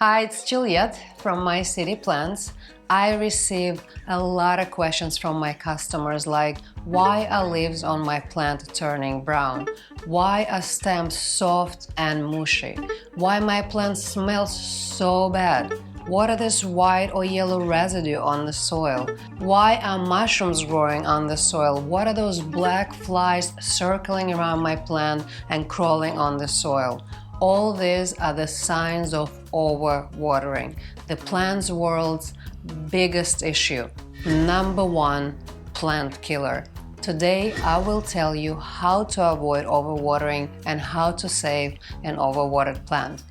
Hi, it's Juliet from My City Plants. I receive a lot of questions from my customers like, why are leaves on my plant turning brown? Why are stems soft and mushy? Why my plant smells so bad? What are this white or yellow residue on the soil? Why are mushrooms growing on the soil? What are those black flies circling around my plant and crawling on the soil? All these are the signs of overwatering, the plant world's biggest issue. Number one, plant killer. Today, I will tell you how to avoid overwatering and how to save an overwatered plant.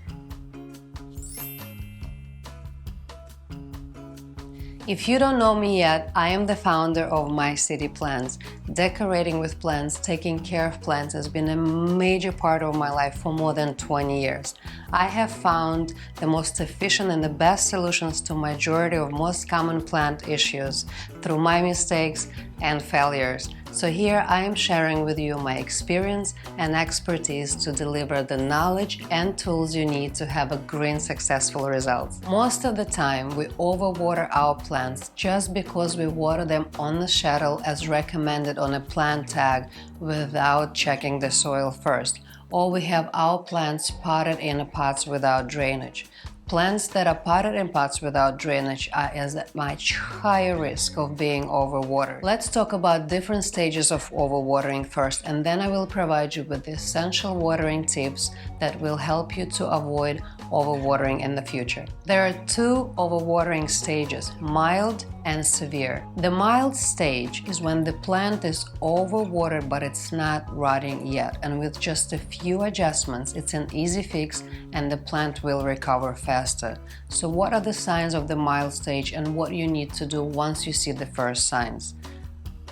If you don't know me yet, I am the founder of My City Plants. Decorating with plants, taking care of plants has been a major part of my life for more than 20 years. I have found the most efficient and the best solutions to majority of most common plant issues through my mistakes and failures. So here I am sharing with you my experience and expertise to deliver the knowledge and tools you need to have a green successful results. Most of the time we overwater our plants just because we water them on the shuttle as recommended on a plant tag without checking the soil first, or we have our plants potted in pots without drainage. Plants that are potted in pots without drainage are at much higher risk of being overwatered. Let's talk about different stages of overwatering first, and then I will provide you with the essential watering tips that will help you to avoid overwatering in the future. There are two overwatering stages, mild and severe. The mild stage is when the plant is overwatered but it's not rotting yet, and with just a few adjustments it's an easy fix and the plant will recover faster. So what are the signs of the mild stage and what you need to do once you see the first signs?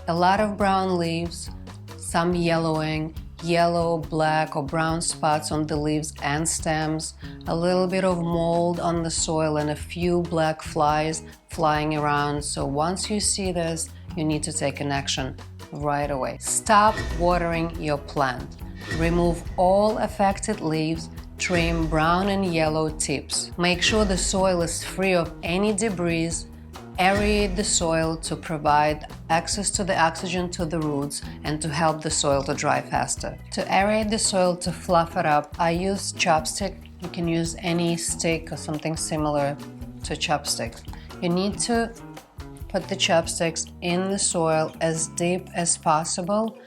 A lot of brown leaves, some yellowing, yellow, black or brown spots on the leaves and stems, a little bit of mold on the soil and a few black flies flying around. So once you see this, you need to take an action right away. Stop watering your plant. Remove all affected leaves. Trim brown and yellow tips. Make sure the soil is free of any debris. Aerate the soil to provide access to the oxygen to the roots and to help the soil to dry faster. To aerate the soil, to fluff it up, I use chopstick. You can use any stick or something similar to chopsticks. You need to put the chopsticks in the soil as deep as possible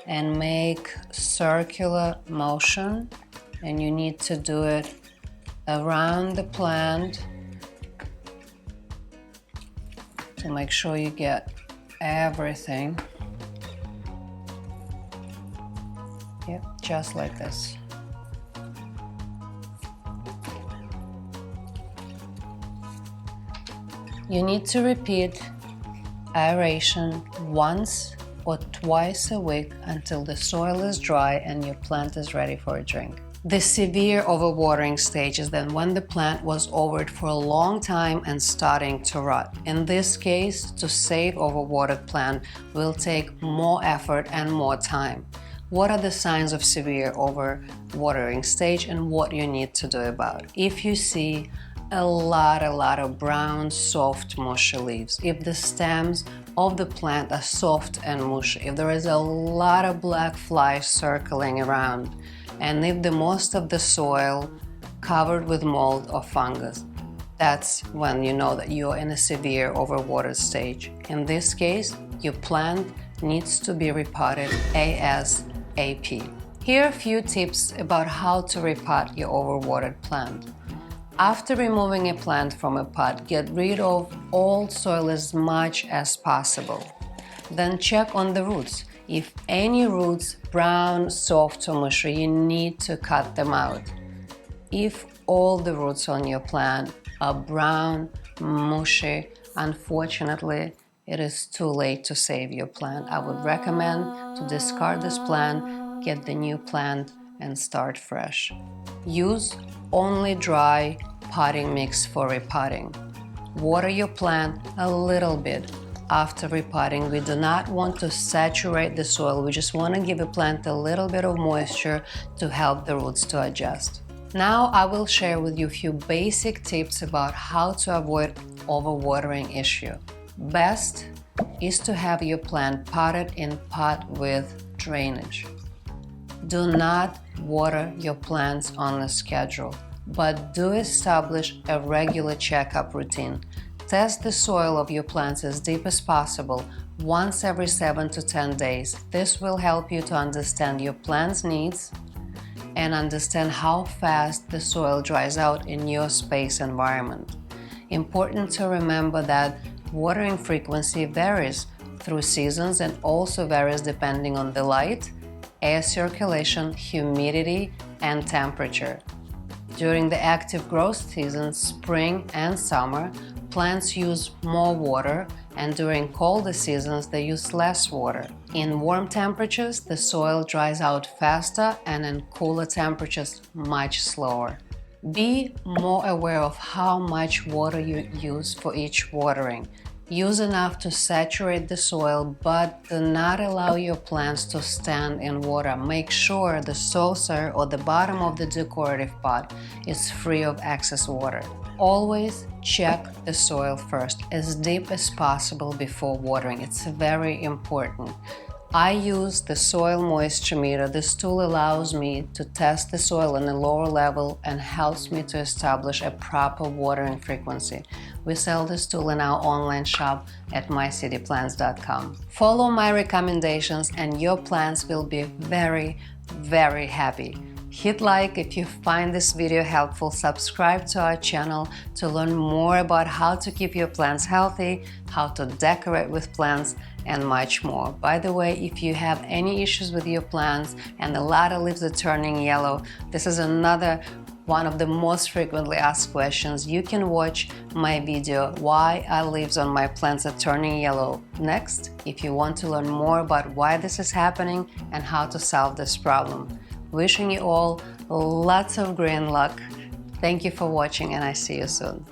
and make circular motion. And you need to do it around the plant to make sure you get everything. Yep, just like this. You need to repeat aeration once or twice a week until the soil is dry and your plant is ready for a drink. The severe overwatering stage is then when the plant was overwatered for a long time and starting to rot. In this case, to save overwatered plant will take more effort and more time. What are the signs of severe overwatering stage and what you need to do about it? If you see a lot of brown, soft, mushy leaves, if the stems of the plant are soft and mushy, if there is a lot of black flies circling around, and if the most of the soil covered with mold or fungus, that's when you know that you're in a severe overwatered stage. In this case, your plant needs to be repotted ASAP. Here are a few tips about how to repot your overwatered plant. After removing a plant from a pot, get rid of old soil as much as possible. Then check on the roots. If any roots brown, soft or mushy, you need to cut them out. If all the roots on your plant are brown, mushy, unfortunately, it is too late to save your plant. I would recommend to discard this plant, get the new plant and start fresh. Use only dry potting mix for repotting. Water your plant a little bit. After repotting, we do not want to saturate the soil. We just want to give a plant a little bit of moisture to help the roots to adjust. Now I will share with you a few basic tips about how to avoid overwatering issue. Best is to have your plant potted in pot with drainage. Do not water your plants on a schedule, but do establish a regular checkup routine. Test the soil of your plants as deep as possible once every 7 to 10 days. This will help you to understand your plant's needs and understand how fast the soil dries out in your space environment. Important to remember that watering frequency varies through seasons and also varies depending on the light, air circulation, humidity, and temperature. During the active growth seasons, spring and summer, plants use more water, and during colder seasons they use less water. In warm temperatures, the soil dries out faster, and in cooler temperatures, much slower. Be more aware of how much water you use for each watering. Use enough to saturate the soil, but do not allow your plants to stand in water. Make sure the saucer or the bottom of the decorative pot is free of excess water. Always check the soil first, as deep as possible before watering. It's very important. I use the soil moisture meter. This tool allows me to test the soil on a lower level and helps me to establish a proper watering frequency. We sell this tool in our online shop at mycityplants.com. Follow my recommendations and your plants will be very, very happy. Hit like if you find this video helpful, subscribe to our channel to learn more about how to keep your plants healthy, how to decorate with plants, and much more. By the way, if you have any issues with your plants and a lot of leaves are turning yellow, this is another one of the most frequently asked questions. You can watch my video, Why Our Leaves on My Plants Are Turning Yellow, next, if you want to learn more about why this is happening and how to solve this problem. Wishing you all lots of green luck. Thank you for watching, and I see you soon.